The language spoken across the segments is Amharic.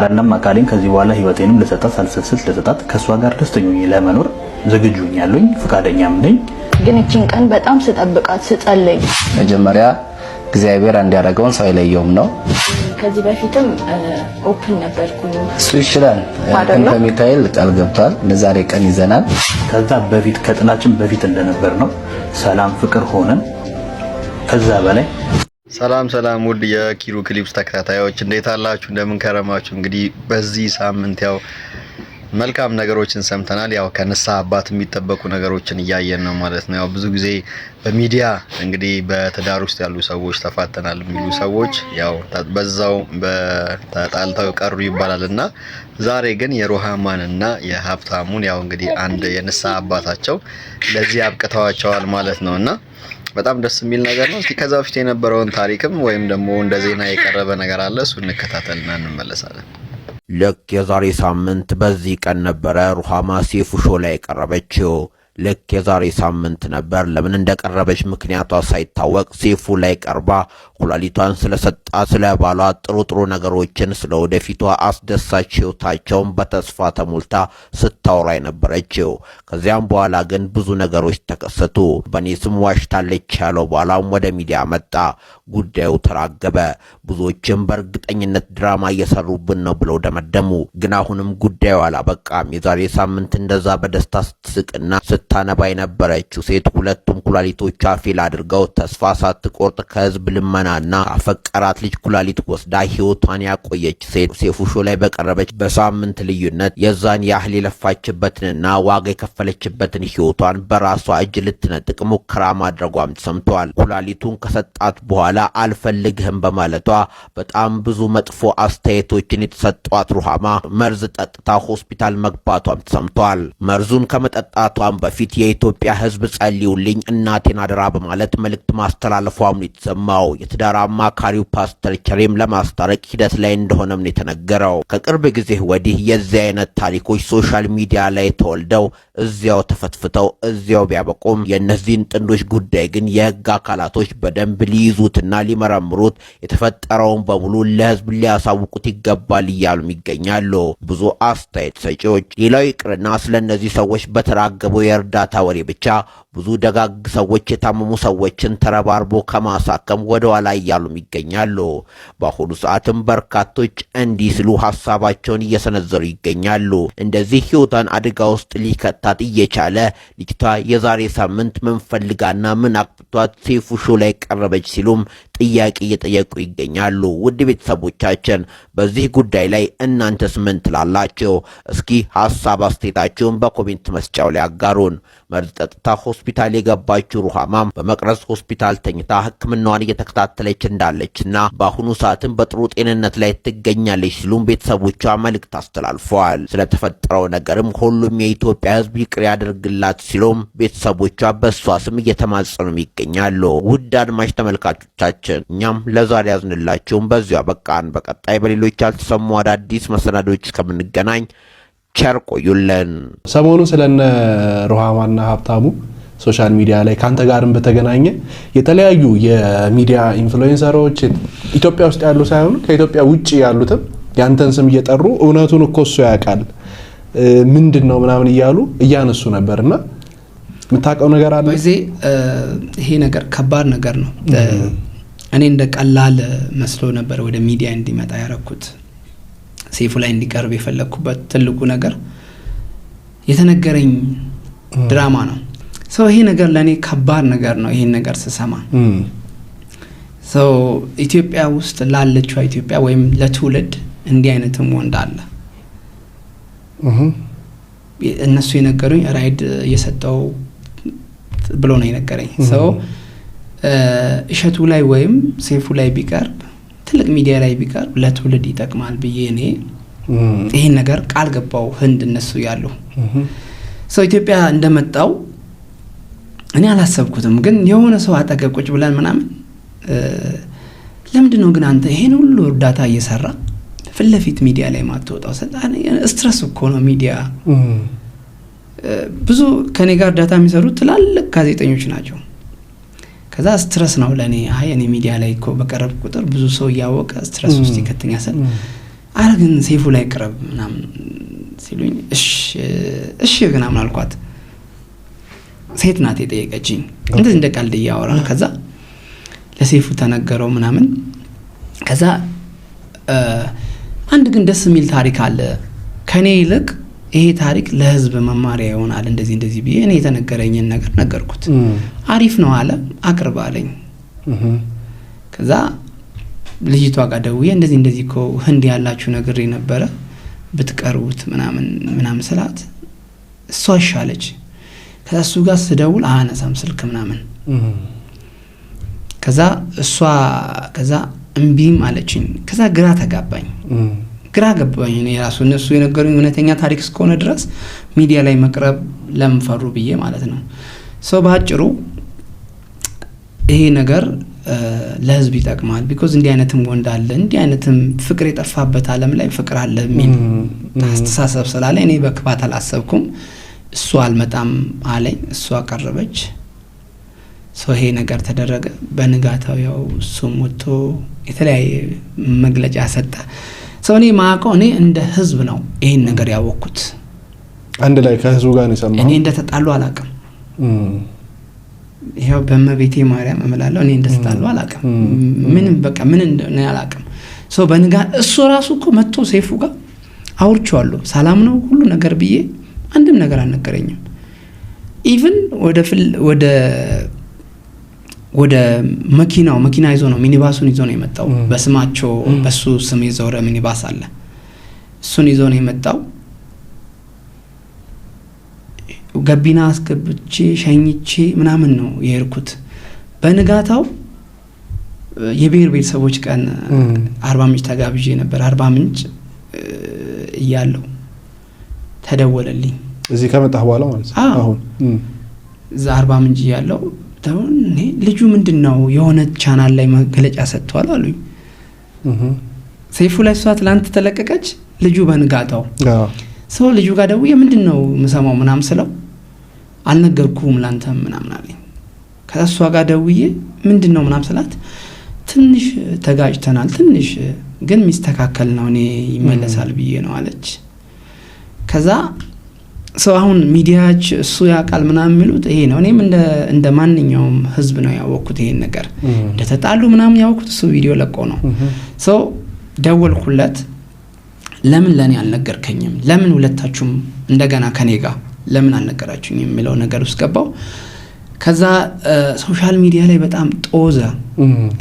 አረንም አካሌን ከዚህ በኋላ ህይወቴንም ለሰጣት ሳልሰስት ለሰጣት ከሷ ጋር ደስተኛ ሆኜ ለመኖር ዝግጁ ነኝ ፍቃደኛም ነኝ። ግን እቺን ቀን በጣም ስጠብቃት ስጸልይ መጀመሪያ እግዚአብሔር እንዲያደርገውን ሰው አይለየውም ነው። ከዚህ በፊትም ኦፕን ነበርኩኝ እሱ ይችላል ከሚካኤል ቃል ገብቷል። ለዛሬ ቀን ይዘናል። ከዛ በፊት ከጥላችን በፊት እንደነበር ነው ሰላም ፍቅር ሆነን ከዛ በላይ ሰላም ውድ የኪሩ ክሊፕስ ተከታታዮች እንዴት አላችሁ? እንደምን ከረማችሁ? እንግዲህ በዚህ ሳምንት ያው መልካም ነገሮችን ሰምተናል። ያው ከንስሐ አባት የሚጠበቁ ነገሮችን እያየን ነው ማለት ነው። ያው ብዙ ጊዜ በሚዲያ እንግዲህ በትዳር ውስጥ ያሉ ሰዎች ተፋተናል የሚሉ ሰዎች ያው በዛው በተጣልተው ቀሩ ይባላልና ዛሬ ግን የሩሃማንና የሀብታሙን ያው እንግዲህ አንድ የንስሐ አባታቸው ለዚህ አብቅተዋቸዋል ማለት ነውና በጣም ደስ የሚል ነገር ነው። እስቲ ከዛ በፊት የነበረውን ታሪክም ወይም ደግሞ እንደ ዜና የቀረበ ነገር አለ፣ እሱ እንከታተልና እንመለሳለን። ልክ የዛሬ ሳምንት በዚህ ቀን ነበረ ሩሃማ ሴፉ ሾው ላይ ቀረበችው። ልክ የዛሬ ሳምንት ነበር። ለምን እንደቀረበች ምክንያቷ ሳይታወቅ ሴፉ ላይ ቀርባ ኩላሊቷን ስለሰጣ ስለ ባሏ ጥሩ ነገሮችን ስለ ወደፊቷ አስደሳች ህይወታቸውን በተስፋ ተሞልታ ስታወራ የነበረችው። ከዚያም በኋላ ግን ብዙ ነገሮች ተከሰቱ። በኔ ስም ዋሽታለች ያለው በኋላም ወደ ሚዲያ መጣ። ጉዳዩ ተራገበ። ብዙዎችም በእርግጠኝነት ድራማ እየሰሩብን ነው ብለው ደመደሙ። ግን አሁንም ጉዳዩ አላበቃም። የዛሬ ሳምንት እንደዛ በደስታ ስትስቅና ስታነባ የነበረችው ሴት ሁለቱም ኩላሊቶቿ ፌል አድርገው ተስፋ ሳትቆርጥ ከህዝብ ልመናና አፈቀራት ልጅ ኩላሊት ወስዳ ህይወቷን ያቆየች ሴት ሴፉ ሾው ላይ በቀረበች በሳምንት ልዩነት የዛን ያህል የለፋችበትንና ዋጋ የከፈለችበትን ህይወቷን በራሷ እጅ ልትነጥቅ ሙከራ ማድረጓም ተሰምቷል። ኩላሊቱን ከሰጣት በኋላ አልፈልግህም በማለቷ በጣም ብዙ መጥፎ አስተያየቶችን የተሰጧት ሩሃማ መርዝ ጠጥታ ሆስፒታል መግባቷም ተሰምቷል። መርዙን ከመጠጣቷም በፊት የኢትዮጵያ ህዝብ ጸልዩልኝ እናቴን አደራ በማለት መልእክት ማስተላለፏም የተሰማው። የትዳር አማካሪው ፓስተር ቸሬም ለማስታረቅ ሂደት ላይ እንደሆነም ነው የተነገረው። ከቅርብ ጊዜ ወዲህ የዚህ አይነት ታሪኮች ሶሻል ሚዲያ ላይ ተወልደው እዚያው ተፈትፍተው እዚያው ቢያበቁም የእነዚህን ጥንዶች ጉዳይ ግን የህግ አካላቶች በደንብ ሊይዙትና ሊመረምሩት የተፈጠረውን በሙሉ ለህዝብ ሊያሳውቁት ይገባል እያሉም ይገኛሉ ብዙ አስተያየት ሰጪዎች። ሌላው ይቅርና ስለነዚህ ሰዎች በተራገበው የእርዳታ ወሬ ብቻ ብዙ ደጋግ ሰዎች የታመሙ ሰዎችን ተረባርቦ ከማሳከም ወደ ኋላ እያሉም ይገኛሉ። በአሁኑ ሰዓትም በርካቶች እንዲህ ሲሉ ሐሳባቸውን እየሰነዘሩ ይገኛሉ። እንደዚህ ህይወቷን አደጋ ውስጥ ሊከታት እየቻለ ልጅቷ የዛሬ ሳምንት ምን ፈልጋና ምን አቅጥቷት ሴፉ ሾው ላይ ቀረበች ሲሉም ጥያቄ እየጠየቁ ይገኛሉ። ውድ ቤተሰቦቻችን በዚህ ጉዳይ ላይ እናንተስ ምን ትላላችሁ? እስኪ ሐሳብ አስተያየታችሁን በኮሜንት መስጫው ላይ አጋሩን። መርዝ ጠጥታ ሆስፒታል የገባችው ሩሃማም በመቅረዝ ሆስፒታል ተኝታ ህክምናዋን እየተከታተለች እንዳለችና በአሁኑ ሰዓትም በጥሩ ጤንነት ላይ ትገኛለች ሲሉም ቤተሰቦቿ መልእክት አስተላልፈዋል። ስለተፈጠረው ነገርም ሁሉም የኢትዮጵያ ህዝብ ይቅር ያደርግላት ሲሉም ቤተሰቦቿ በሷ ስም እየተማጸኑም ይገኛሉ። ውድ አድማጭ ተመልካቾቻችን እኛም ለዛሬ ያዝንላችሁም በዚሁ አበቃን። በቀጣይ በሌሎች ያልተሰሙ አዳዲስ መሰናዶች እስከምንገናኝ ቸር ቆዩልን። ሰሞኑ ስለነ ሩሃማና ሀብታሙ ሶሻል ሚዲያ ላይ ካንተ ጋርም በተገናኘ የተለያዩ የሚዲያ ኢንፍሉዌንሰሮች ኢትዮጵያ ውስጥ ያሉ ሳይሆን ከኢትዮጵያ ውጪ ያሉትም ያንተን ስም እየጠሩ እውነቱን እኮ እሱ ያውቃል ምንድነው ምናምን እያሉ እያነሱ ነበርና የምታውቀው ነገር አለ? ይሄ ነገር ከባድ ነገር ነው። እኔ እንደ ቀላል መስሎ ነበር ወደ ሚዲያ እንዲመጣ ያረኩት። ሴፉ ላይ እንዲቀርብ የፈለኩበት ትልቁ ነገር የተነገረኝ ድራማ ነው። ይሄ ነገር ለኔ ከባድ ነገር ነው። ይሄን ነገር ስሰማ ኢትዮጵያ ውስጥ ላለችው ኢትዮጵያ ወይም ለትውልድ እንዲህ አይነትም ወንድ አለ። እነሱ የነገሩኝ ራይድ እየሰጠው ብሎ ነው የነገረኝ። እሸቱ ላይ ወይም ሴፉ ላይ ቢቀርብ ትልቅ ሚዲያ ላይ ቢቀርብ ለትውልድ ይጠቅማል ብዬ እኔ ይሄን ነገር ቃል ገባው። ህንድ እነሱ ያሉ ኢትዮጵያ እንደመጣው እኔ አላሰብኩትም። ግን የሆነ ሰው አጠገብ ቁጭ ብለን ምናምን ለምንድነው ግን አንተ ይሄን ሁሉ እርዳታ እየሰራ ፍለፊት ሚዲያ ላይ ማትወጣው? ሰጣኔ ስትረስ እኮ ነው ሚዲያ። ብዙ ከኔ ጋር ዳታ የሚሰሩ ትላልቅ ጋዜጠኞች ናቸው። ከዛ ስትረስ ነው ለኔ። አይ እኔ ሚዲያ ላይ እኮ በቀረብ ቁጥር ብዙ ሰው ያወቀ ስትረስ ውስጥ ይከተኛል። አረግን ሴፉ ላይ ቅረብ ምናምን ሲሉኝ እሺ ምናምን አልኳት። ሴት ናት የጠየቀችኝ እንደዚህ እንደ ቀልድ እያወራን ከዛ ለሴፉ ተነገረው ምናምን ከዛ አንድ ግን ደስ የሚል ታሪክ አለ ከኔ ይልቅ ይሄ ታሪክ ለህዝብ መማሪያ ይሆናል እንደዚህ ብዬ እኔ የተነገረኝን ነገር ነገርኩት። አሪፍ ነው አለ አቅርብ አለኝ። ከዛ ልጅቷ ጋር ደውዬ እንደዚህ እኮ ህንድ ያላችሁ ነገር ነበረ ብትቀርቡት ምናምን ስላት እሷ ይሻለች። ከዛ እሱ ጋር ስደውል አነሳም ስልክ ምናምን ከዛ እሷ ከዛ እምቢም አለችኝ። ከዛ ግራ ተጋባኝ ግራ ገባኝ። እኔ ራሱ እነሱ የነገሩኝ እውነተኛ ታሪክ እስከሆነ ድረስ ሚዲያ ላይ መቅረብ ለምፈሩ ብዬ ማለት ነው። ሰው ባጭሩ ይሄ ነገር ለህዝብ ይጠቅማል ቢኮዝ እንዲህ አይነትም ወንድ አለ እንዲህ አይነትም ፍቅር የጠፋበት ዓለም ላይ ፍቅር አለ የሚል አስተሳሰብ ስላለ እኔ በክፋት አላሰብኩም። እሱ አልመጣም አለኝ። እሱ አቀረበች። ሰው ይሄ ነገር ተደረገ። በንጋታው ያው እሱም ወጥቶ የተለያየ መግለጫ ሰጠ። ሰው እኔ ማውቀው እኔ እንደ ህዝብ ነው ይሄን ነገር ያወቅኩት። አንድ ላይ ከህዝቡ ጋር ነው የሰማው። እኔ እንደተጣሉ አላውቅም። ይሄው በመቤቴ ማርያም እምላለው እኔ እንደተጣሉ አላውቅም። ምንም በቃ ምን እንደሆነ አላውቅም። ሰው በንጋ እሱ ራሱ እኮ መጥቶ ሴፉ ጋር አውርቼዋለሁ። ሰላም ነው ሁሉ ነገር ብዬ አንድም ነገር አልነገረኝም። ኢቭን ወደ መኪና ይዞ ነው ሚኒባሱን ይዞ ነው የመጣው። በስማቸው በሱ ስም የዞረ ሚኒባስ አለ። እሱን ይዞ ነው የመጣው። ገቢና አስገብቼ ሸኝቼ ምናምን ነው የሄድኩት። በንጋታው የብሔር ቤተሰቦች ቀን አርባ ምንጭ ተጋብዤ ነበር። አርባ ምንጭ እያለሁ ተደወለልኝ። እዚህ ከመጣህ በኋላ ማለት ነው? አሁን እዛ አርባ ምንጭ እያለሁ ልጁ ምንድነው የሆነ ቻናል ላይ መግለጫ ሰጥቷል አሉኝ። ሴፉ ላይ እሷ ትላንት ተለቀቀች። ልጁ በንጋታው ሰው ልጁ ጋር ደውዬ ምንድነው የምሰማው ምናምን ስለው አልነገርኩም ላንተ ምናምን አለኝ። ከዛ እሷ ጋር ደውዬ ምንድነው ምናምን ስላት ትንሽ ተጋጭተናል ትንሽ ግን ሚስተካከል ነው እኔ ይመለሳል ብዬ ነው አለች። ከዛ ሰው አሁን ሚዲያች እሱ ያቃል ምናምን የሚሉት ይሄ ነው። እኔም እንደ ማንኛውም ህዝብ ነው ያወቅኩት ይሄን ነገር እንደተጣሉ ምናምን ያወቅኩት እሱ ቪዲዮ ለቆ ነው። ሰው ደወልኩለት። ለምን ለኔ አልነገርከኝም? ለምን ሁለታችሁም እንደገና ከኔ ጋር ለምን አልነገራችሁኝም የሚለው ነገር ውስጥ ገባው። ከዛ ሶሻል ሚዲያ ላይ በጣም ጦዘ።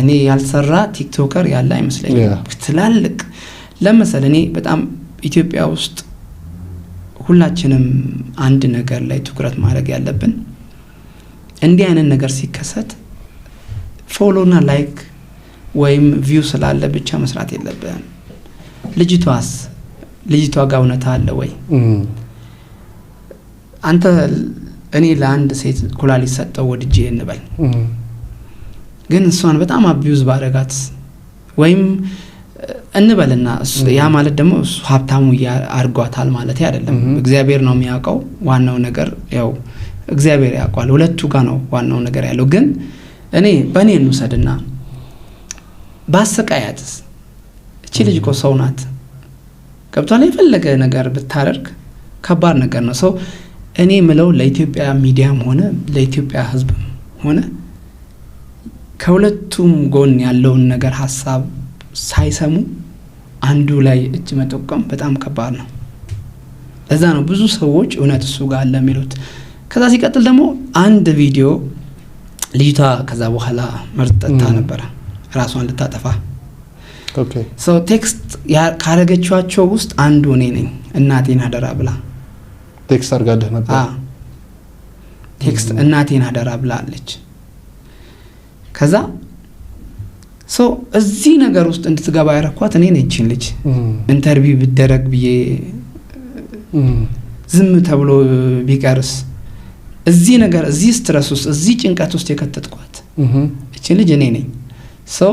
እኔ ያልሰራ ቲክቶከር ያለ አይመስለኝም። ትላልቅ ለምሳሌ እኔ በጣም ኢትዮጵያ ውስጥ ሁላችንም አንድ ነገር ላይ ትኩረት ማድረግ ያለብን እንዲህ አይነት ነገር ሲከሰት ፎሎና ላይክ ወይም ቪው ስላለ ብቻ መስራት የለብንም። ልጅቷ ጋር እውነታ አለ ወይ? አንተ እኔ ለአንድ ሴት ኩላሊት ሰጠው ወድጄ እንበል ግን እሷን በጣም አቢዩዝ ባረጋት ወይም እንበልና ያ ማለት ደግሞ ሀብታሙ ያርጓታል ማለት አይደለም። እግዚአብሔር ነው የሚያውቀው። ዋናው ነገር ያው እግዚአብሔር ያውቃል። ሁለቱ ጋር ነው ዋናው ነገር ያለው። ግን እኔ በእኔ እንውሰድና ባሰቃያትስ እቺ ልጅ እኮ ሰው ናት። ገብቷል? የፈለገ ነገር ብታደርግ ከባድ ነገር ነው። ሰው እኔ ምለው ለኢትዮጵያ ሚዲያም ሆነ ለኢትዮጵያ ሕዝብ ሆነ ከሁለቱም ጎን ያለውን ነገር ሐሳብ ሳይሰሙ አንዱ ላይ እጅ መጠቆም በጣም ከባድ ነው። ለዛ ነው ብዙ ሰዎች እውነት እሱ ጋር አለ የሚሉት። ከዛ ሲቀጥል ደግሞ አንድ ቪዲዮ ልጅቷ ከዛ በኋላ መርጠታ ነበር ራሷን ልታጠፋ። ኦኬ ሶ ቴክስት ካረገቻቸው ውስጥ አንዱ እኔ ነኝ። እናቴን አደራ ብላ ቴክስት አርጋለህ ነበር? ቴክስት እናቴን አደራ ብላ አለች። ከዛ ሶ እዚህ ነገር ውስጥ እንድትገባ ያረኳት እኔ ነኝ። እቺን ልጅ ኢንተርቪው ቢደረግ ብዬ ዝም ተብሎ ቢቀርስ እዚህ ነገር እዚህ ስትረስ ውስጥ እዚህ ጭንቀት ውስጥ የከተትኳት እቺን ልጅ እኔ ነኝ። ሶ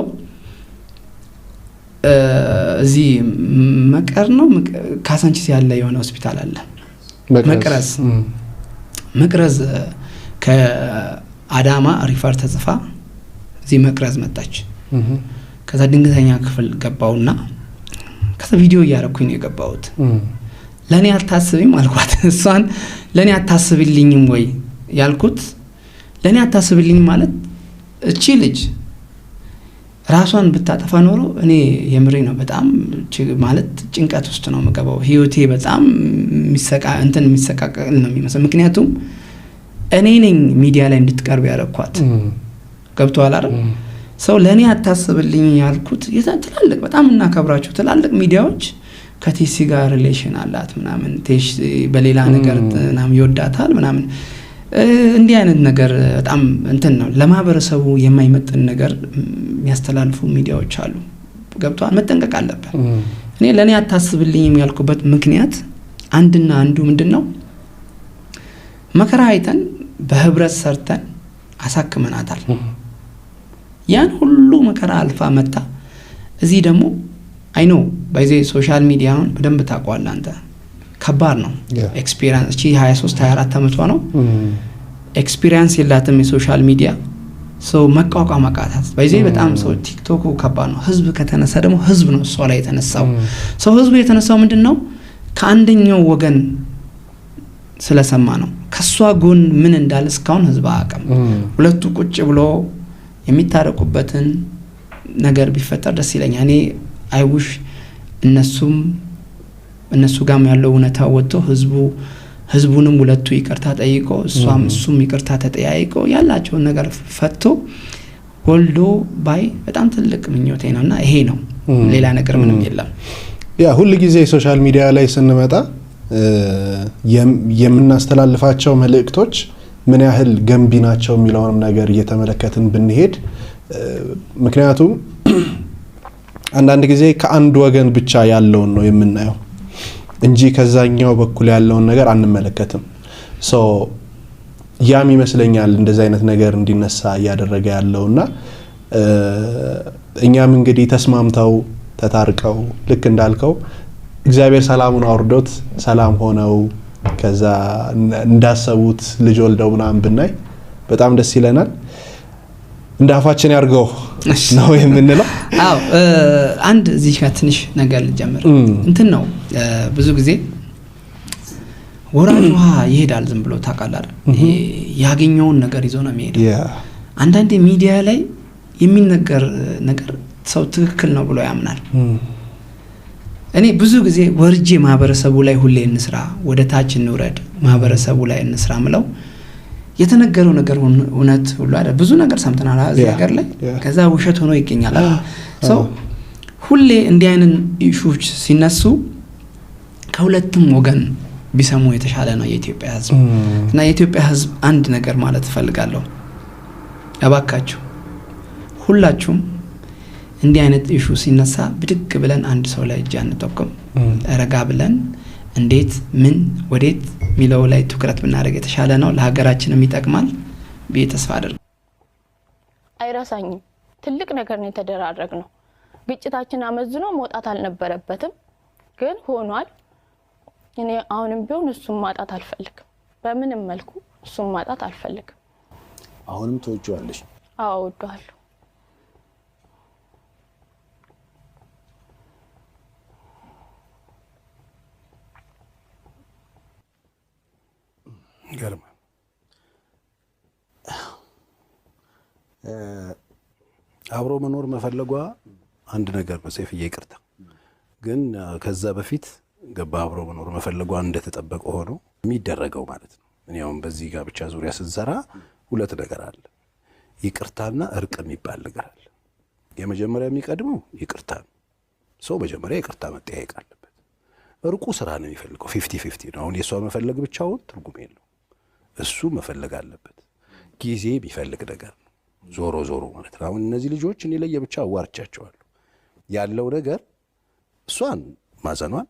እዚህ መቀር ነው ካሳንቺስ ያለ የሆነ ሆስፒታል አለ መቅረዝ ከአዳማ ሪፈር ተጽፋ እዚህ መቅረዝ መጣች። ከዛ ድንገተኛ ክፍል ገባውና ከዛ ቪዲዮ እያረኩኝ ነው የገባሁት። ለኔ አታስብም አልኳት። እሷን ለኔ አታስብልኝም ወይ ያልኩት ለኔ አታስብልኝ ማለት እቺ ልጅ ራሷን ብታጠፋ ኖሮ እኔ የምሬ ነው በጣም ማለት ጭንቀት ውስጥ ነው የምገባው። ህይወቴ በጣም የሚሰቃቀል ነው የሚመስለው። ምክንያቱም እኔ ነኝ ሚዲያ ላይ እንድትቀርብ ያረኳት። ገብቶሃል አይደል? ሰው ለኔ አታስብልኝ ያልኩት ትላልቅ በጣም እናከብራቸው ትላልቅ ሚዲያዎች ከቴሲ ጋር ሪሌሽን አላት ምናምን ቴሲ በሌላ ነገር ምናምን ይወዳታል ምናምን እንዲህ አይነት ነገር በጣም እንትን ነው ለማህበረሰቡ የማይመጥን ነገር የሚያስተላልፉ ሚዲያዎች አሉ። ገብቷል? መጠንቀቅ አለበት። እኔ ለኔ አታስብልኝም ያልኩበት ምክንያት አንድና አንዱ ምንድነው መከራ አይተን በህብረት ሰርተን አሳክመናታል። ያን ሁሉ መከራ አልፋ መጣ እዚህ ደግሞ አይ ኖ ባይዜ ሶሻል ሚዲያውን በደንብ ታውቀዋለህ አንተ ከባድ ነው። ኤክስፒሪየንስ እቺ 23 24 አመቷ ነው። ኤክስፒሪየንስ የላትም የሶሻል ሚዲያ ሰው መቋቋም አቃታት። ባይዜ በጣም ሰው ቲክቶክ ከባድ ነው። ህዝብ ከተነሳ ደግሞ ህዝብ ነው እሷ ላይ የተነሳው። ሰው ህዝቡ የተነሳው ምንድነው ከአንደኛው ወገን ስለሰማ ነው። ከሷ ጎን ምን እንዳለ እስካሁን ህዝብ አያውቅም። ሁለቱ ቁጭ ብሎ የሚታረቁበትን ነገር ቢፈጠር ደስ ይለኛል። እኔ አይውሽ እነሱ ጋም ያለው እውነታ ወጥቶ ህዝቡንም ሁለቱ ይቅርታ ጠይቆ እሱም ይቅርታ ተጠያይቆ ያላቸውን ነገር ፈቶ ወልዶ ባይ በጣም ትልቅ ምኞቴ ነውና ይሄ ነው። ሌላ ነገር ምንም የለም። ያ ሁሉ ጊዜ ሶሻል ሚዲያ ላይ ስንመጣ የምናስተላልፋቸው መልእክቶች ምን ያህል ገንቢ ናቸው የሚለውንም ነገር እየተመለከትን ብንሄድ ምክንያቱም አንዳንድ ጊዜ ከአንድ ወገን ብቻ ያለውን ነው የምናየው እንጂ ከዛኛው በኩል ያለውን ነገር አንመለከትም። ያም ይመስለኛል እንደዚህ አይነት ነገር እንዲነሳ ያደረገ ያለውና እኛም እንግዲህ ተስማምተው ተታርቀው ልክ እንዳልከው እግዚአብሔር ሰላሙን አውርዶት ሰላም ሆነው ከዛ እንዳሰቡት ልጅ ወልደው ምናምን ብናይ በጣም ደስ ይለናል። እንዳፋችን ያርገው ነው የምንለው። አዎ አንድ እዚህ ጋር ትንሽ ነገር ልጀምር። እንትን ነው ብዙ ጊዜ ወራጅ ውሃ ይሄዳል ዝም ብሎ ታውቃለህ። ያገኘውን ነገር ይዞ ነው የሚሄደው። አንዳንዴ ሚዲያ ላይ የሚነገር ነገር ሰው ትክክል ነው ብሎ ያምናል። እኔ ብዙ ጊዜ ወርጄ ማህበረሰቡ ላይ ሁሌ እንስራ፣ ወደ ታች እንውረድ፣ ማህበረሰቡ ላይ እንስራ ምለው የተነገረው ነገር እውነት ሁሉ አይደል። ብዙ ነገር ሰምተናል እዚህ ሀገር ላይ ከዛ ውሸት ሆኖ ይገኛል። ሰው ሁሌ እንዲህ አይነት ኢሹዎች ሲነሱ ከሁለቱም ወገን ቢሰሙ የተሻለ ነው የኢትዮጵያ ህዝብ። እና የኢትዮጵያ ህዝብ አንድ ነገር ማለት ፈልጋለሁ። እባካችሁ ሁላችሁም እንዲህ አይነት ኢሹ ሲነሳ ብድግ ብለን አንድ ሰው ላይ እጅ አንጠቁም። ረጋ ብለን እንዴት ምን ወዴት ሚለው ላይ ትኩረት ብናደርግ የተሻለ ነው። ለሀገራችንም ይጠቅማል ብዬ ተስፋ አደርጋለሁ። አይራሳኝም። ትልቅ ነገር ነው የተደራረግነው። ግጭታችን አመዝኖ መውጣት አልነበረበትም፣ ግን ሆኗል። እኔ አሁንም ቢሆን እሱን ማጣት አልፈልግም። በምንም መልኩ እሱን ማጣት አልፈልግም። አሁንም ተወጇለሽ? አዎ ወዷለሁ። ገርማ አብሮ መኖር መፈለጓ አንድ ነገር ነው። ሰይፍዬ ይቅርታ፣ ግን ከዛ በፊት ገባ አብሮ መኖር መፈለጓ እንደተጠበቀ ሆኖ የሚደረገው ማለት ነው። እኔውም በዚህ ጋር ብቻ ዙሪያ ስንሰራ ሁለት ነገር አለ። ይቅርታና እርቅ የሚባል ነገር አለ። የመጀመሪያ የሚቀድመው ይቅርታ ነው። ሰው መጀመሪያ ይቅርታ መጠያየቅ አለበት። እርቁ ስራ ነው የሚፈልገው። 50-50 ነው። አሁን የሷ መፈለግ ብቻውን ትርጉም የለው። እሱ መፈለግ አለበት። ጊዜ የሚፈልግ ነገር ነው። ዞሮ ማለት ነው። አሁን እነዚህ ልጆች እኔ ለየብቻ አዋርቻቸዋለሁ። ያለው ነገር እሷን ማዘኗን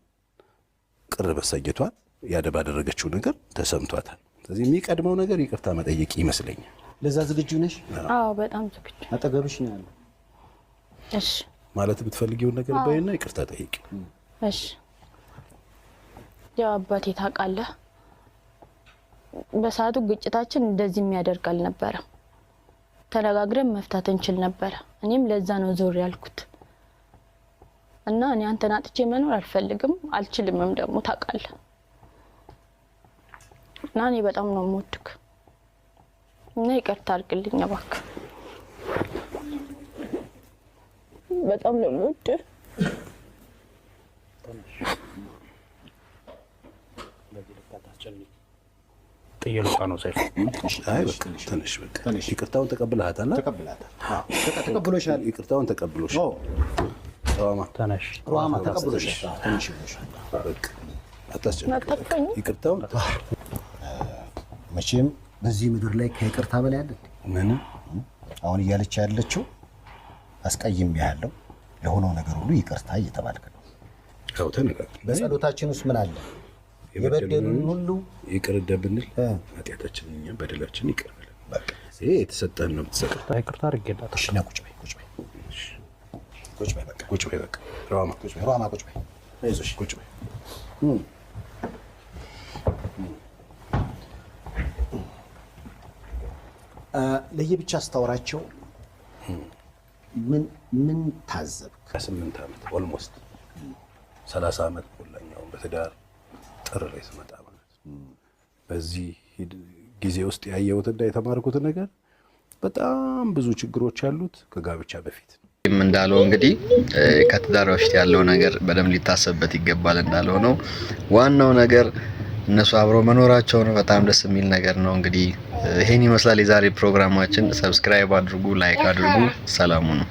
ቅር በሰየቷን ያደረገችው ነገር ተሰምቷታል። ስለዚህ የሚቀድመው ነገር ይቅርታ መጠየቅ ይመስለኛል። ለዛ ዝግጁ ነሽ? አዎ በጣም ዝግጁ። አጠገብሽ ነው ያለው። እሺ ማለት የምትፈልጊውን ነገር ባይና ይቅርታ ጠይቂ። እሺ ያው አባቴ ታውቃለህ፣ በሰዓቱ ግጭታችን እንደዚህ የሚያደርግ አልነበረም። ተነጋግረን መፍታት እንችል ነበር። እኔም ለዛ ነው ዞር ያልኩት እና እኔ አንተን አጥቼ መኖር አልፈልግም አልችልምም ደግሞ ታውቃለህ። እና እኔ በጣም ነው የምወድክ እና ይቅርታ አድርግልኝ እባክህ። በጣም ነው የምወድህ። ጥየሉቃ ነው ሰይፍ። አይ በቃ ትንሽ በቃ ይቅርታውን ተቀብለሃታል? ተቀብሎሻል። ይቅርታውን ተቀብሎሻል። ሩሃማ ተነሽ። ሩሃማ ተቀብሎሻል። ትንሽ በቃ አታስጨንቅ። ይቅርታውን መቼም በዚህ ምድር ላይ ከይቅርታ በላይ አለ ምን? አሁን እያለች ያለችው አስቀይም ያለው ለሆነው ነገር ሁሉ ይቅርታ እየተባልክ ነው። ያው ተነጋግረን በጸሎታችን ውስጥ ምን አለ? የበደሉን ሁሉ ይቅር እንደብንል ኃጢአታችንን እኛ በደላችን ይቅር በለን። በቃ ይሄ የተሰጠን ነው። ተሰቅርታ ይቅርታ አድርጌላታለሁ። እሺ ና ቁጭ በይ ቁጭ በይ በቃ ቁጭ በይ በቃ ሩሃማ ቁጭ በይ አይዞሽ ቁጭ በይ። ለየብቻ አስታወራቸው ምን ታዘብክ? 8 ዓመት ኦልሞስት 30 ዓመት ሞላኛው በትዳር ጥር ላይ ስመጣ ማለት በዚህ ጊዜ ውስጥ ያየሁትና የተማርኩት ነገር በጣም ብዙ ችግሮች ያሉት ከጋብቻ በፊት እንዳለው እንግዲህ ከትዳር በፊት ያለው ነገር በደንብ ሊታሰብበት ይገባል እንዳለው ነው። ዋናው ነገር እነሱ አብረው መኖራቸው ነው። በጣም ደስ የሚል ነገር ነው። እንግዲህ ይሄን ይመስላል የዛሬ ፕሮግራማችን። ሰብስክራይብ አድርጉ፣ ላይክ አድርጉ። ሰላሙ ነው።